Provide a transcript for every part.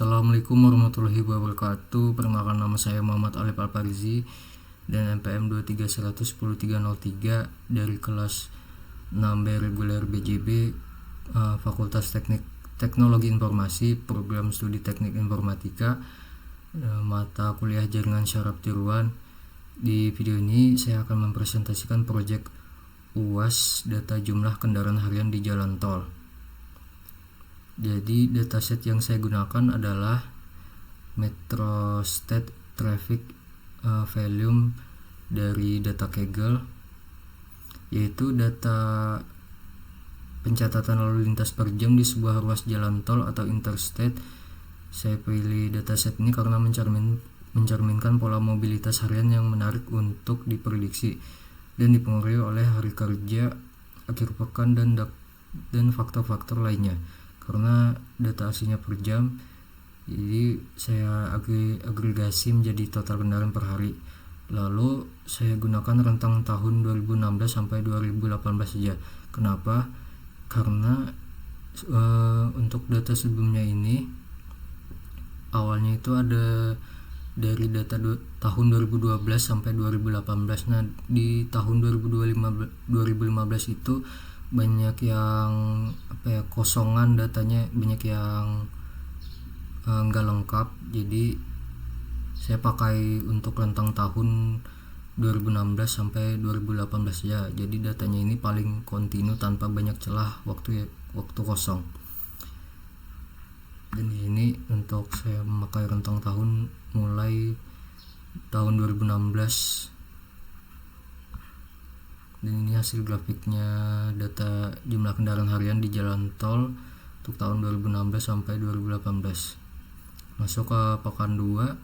Assalamualaikum warahmatullahi wabarakatuh. Perkenalkan, nama saya Muhammad Alif Alfarizi dan NPM 231010303 dari kelas 6B reguler BJB, Fakultas Teknologi Informasi, Program Studi Teknik Informatika, mata kuliah Jaringan Syaraf Tiruan. Di video ini saya akan mempresentasikan proyek UAS data jumlah kendaraan harian di jalan tol. Jadi dataset yang saya gunakan adalah Metro State Traffic Volume dari data Kaggle, yaitu data pencatatan lalu lintas per jam di sebuah ruas jalan tol atau interstate. Saya pilih dataset ini karena mencerminkan pola mobilitas harian yang menarik untuk diprediksi dan dipengaruhi oleh hari kerja, akhir pekan, dan faktor-faktor lainnya. Karena data aslinya per jam, jadi saya agregasi menjadi total kendaraan per hari. Lalu saya gunakan rentang tahun 2016 sampai 2018 saja. Kenapa? Karena untuk data sebelumnya ini awalnya itu ada dari data tahun 2012 sampai 2018. Nah, di tahun 2015 itu banyak yang kosongan datanya, banyak yang enggak lengkap. Jadi saya pakai untuk rentang tahun 2016 sampai 2018 ya. Jadi datanya ini paling kontinu tanpa banyak celah waktu kosong. Dan di sini untuk saya memakai rentang tahun mulai tahun 2016. Dan ini hasil grafiknya data jumlah kendaraan harian di jalan tol untuk tahun 2016 sampai 2018. Masuk ke pekan 2,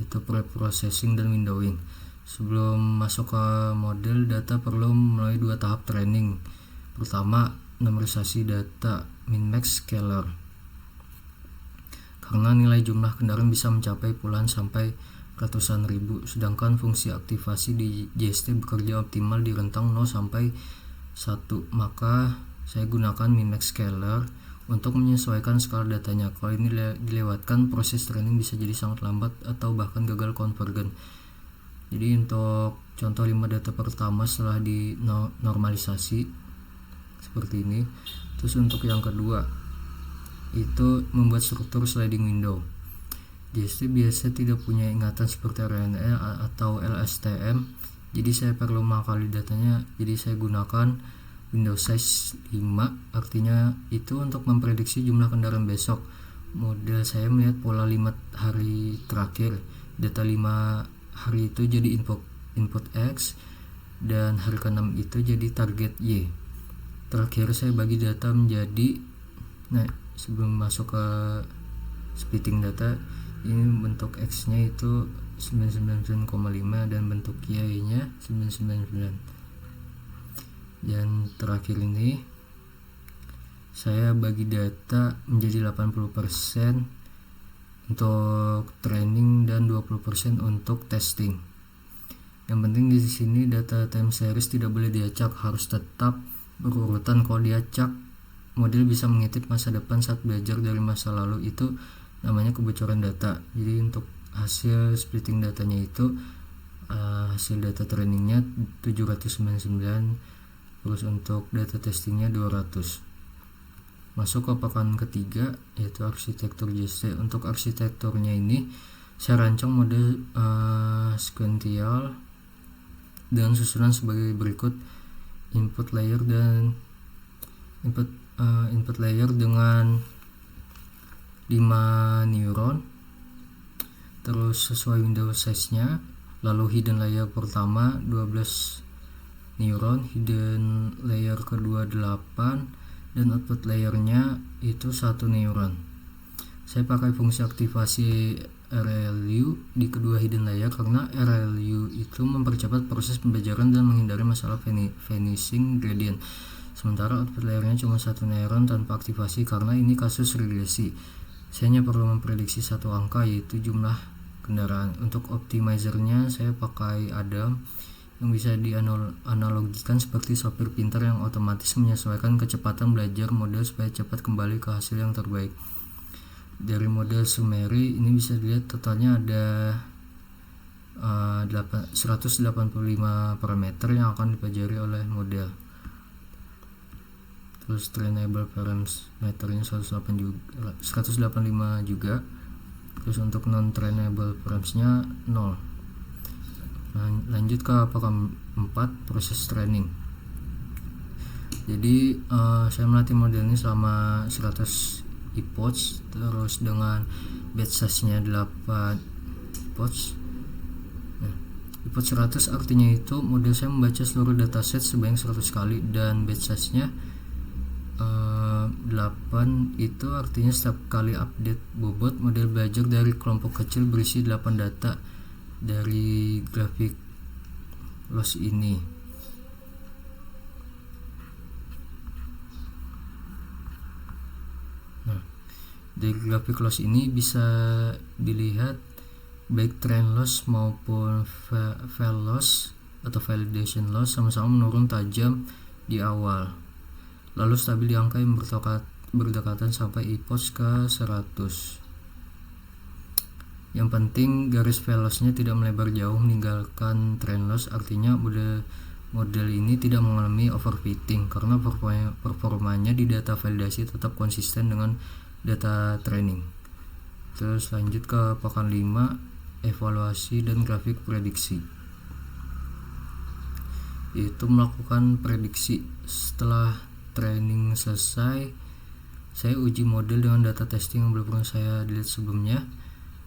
yaitu pre-processing dan windowing. Sebelum masuk ke model, data perlu melalui 2 tahap training. Pertama, numerisasi data min-max scalar, karena nilai jumlah kendaraan bisa mencapai puluhan sampai ratusan ribu, sedangkan fungsi aktivasi di JST bekerja optimal di rentang 0 sampai 1. Maka saya gunakan min-max scalar untuk menyesuaikan skala datanya. Kalau ini dilewatkan, proses training bisa jadi sangat lambat atau bahkan gagal konvergen. Jadi untuk contoh 5 data pertama setelah dinormalisasi seperti ini. Terus untuk yang kedua itu membuat struktur sliding window. JST biasa tidak punya ingatan seperti RNA atau LSTM, jadi saya perlu mengakali datanya. Jadi saya gunakan window size 5, artinya itu untuk memprediksi jumlah kendaraan besok. Model saya melihat pola 5 hari terakhir, data 5 hari itu jadi input X, dan hari ke-6 itu jadi target Y. Terakhir saya bagi data menjadi, sebelum masuk ke splitting data, ini bentuk X nya itu 999,5 dan bentuk Y nya 999. Dan terakhir ini saya bagi data menjadi 80% untuk training dan 20% untuk testing. Yang penting di sini data time series tidak boleh diacak, harus tetap berurutan. Kalau diacak, model bisa mengintip masa depan saat belajar dari masa lalu, itu namanya kebocoran data. Jadi untuk hasil splitting datanya itu hasil data trainingnya 799, terus untuk data testingnya 200. Masuk ke pekan ketiga, yaitu arsitektur JST. Untuk arsitekturnya ini saya rancang model sequential dengan susunan sebagai berikut: input layer dengan 5 neuron, terus sesuai window size nya. Lalu hidden layer pertama 12 neuron, hidden layer kedua 8, dan output layernya itu 1 neuron. Saya pakai fungsi aktivasi RLU di kedua hidden layer karena RLU itu mempercepat proses pembelajaran dan menghindari masalah vanishing gradient. Sementara output layernya cuma 1 neuron tanpa aktivasi karena ini kasus regresi. Saya hanya perlu memprediksi 1 angka, yaitu jumlah kendaraan. Untuk optimizernya saya pakai Adam yang bisa dianalogikan seperti sopir pintar yang otomatis menyesuaikan kecepatan belajar model supaya cepat kembali ke hasil yang terbaik. Dari model summary ini bisa dilihat totalnya ada 185 parameter yang akan dipelajari oleh model. Terus trainable parameternya 185 juga. Terus untuk non trainable paramsnya 0. Lanjut ke program 4, proses training. Jadi saya melatih model ini selama 100 epoch, terus dengan batch size-nya 8 epoch. Epoch 100 artinya itu model saya membaca seluruh dataset sebanyak 100 kali, dan batch size-nya 8 itu artinya setiap kali update bobot model belajar dari kelompok kecil berisi 8 data dari grafik loss ini. Dari grafik loss ini bisa dilihat baik trend loss maupun fail loss atau validation loss sama-sama menurun tajam di awal, lalu stabil di angka yang berdekatan sampai epoch ke 100. Yang penting garis fail loss-nya tidak melebar jauh meninggalkan trend loss, artinya model ini tidak mengalami overfitting karena performanya di data validasi tetap konsisten dengan data training. Terus lanjut ke pekan 5, evaluasi dan grafik prediksi. Yaitu melakukan prediksi. Setelah training selesai, saya uji model dengan data testing yang belum pernah saya dilihat sebelumnya.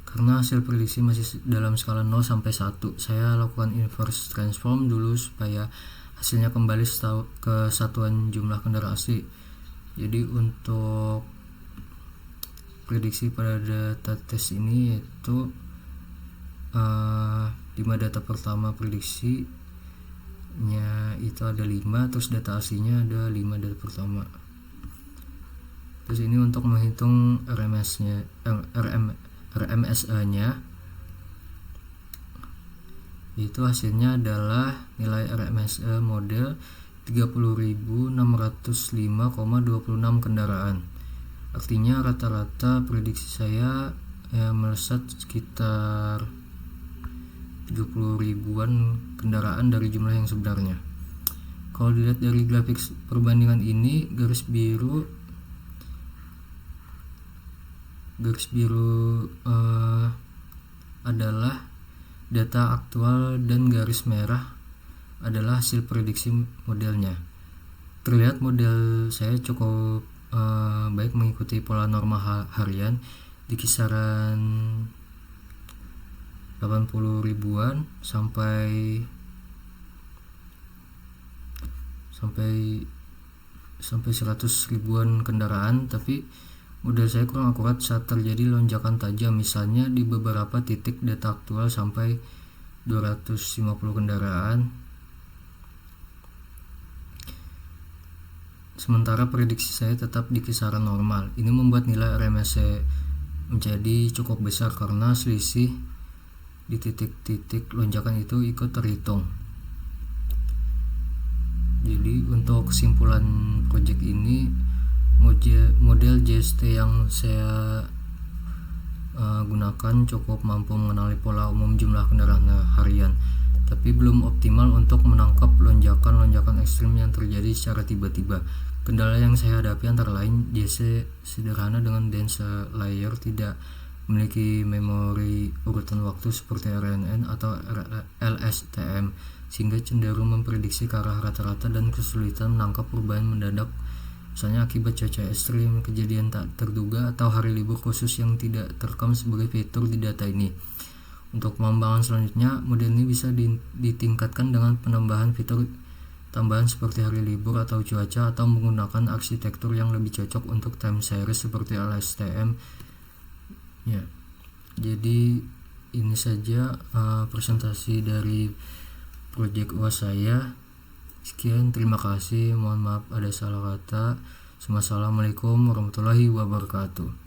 Karena hasil prediksi masih dalam skala 0 sampai 1, saya lakukan inverse transform dulu supaya hasilnya kembali ke satuan jumlah kendaraan asli. Jadi untuk prediksi pada data tes ini yaitu 5 data pertama prediksinya itu ada 5, terus data aslinya ada 5 data pertama. Terus ini untuk menghitung RMSE-nya, itu hasilnya adalah nilai RMSE model 30.605,26 kendaraan. Artinya rata-rata prediksi saya melesat sekitar 30 ribuan kendaraan dari jumlah yang sebenarnya. Kalau dilihat dari grafik perbandingan ini, garis biru adalah data aktual dan garis merah adalah hasil prediksi modelnya. Terlihat model saya cukup baik mengikuti pola norma harian di kisaran 80 ribuan sampai 100 ribuan kendaraan, tapi model saya kurang akurat saat terjadi lonjakan tajam, misalnya di beberapa titik data aktual sampai 250 kendaraan. Sementara prediksi saya tetap di kisaran normal. Ini membuat nilai RMSE menjadi cukup besar karena selisih di titik-titik lonjakan itu ikut terhitung. Jadi untuk kesimpulan project ini, model JST yang saya gunakan cukup mampu mengenali pola umum jumlah kendaraan harian, tapi belum optimal untuk menangkap lonjakan-lonjakan ekstrim yang terjadi secara tiba-tiba. Kendala yang saya hadapi antara lain JST sederhana dengan dense layer, tidak memiliki memori urutan waktu seperti RNN atau LSTM, sehingga cenderung memprediksi ke arah rata-rata dan kesulitan menangkap perubahan mendadak, misalnya akibat cuaca ekstrim, kejadian tak terduga, atau hari libur khusus yang tidak terekam sebagai fitur di data ini. Untuk pengembangan selanjutnya, model ini bisa ditingkatkan dengan penambahan fitur tambahan seperti hari libur atau cuaca, atau menggunakan arsitektur yang lebih cocok untuk time series seperti LSTM. Ya, jadi ini saja presentasi dari project UAS saya. Sekian, terima kasih, mohon maaf ada salah kata. Assalamualaikum warahmatullahi wabarakatuh.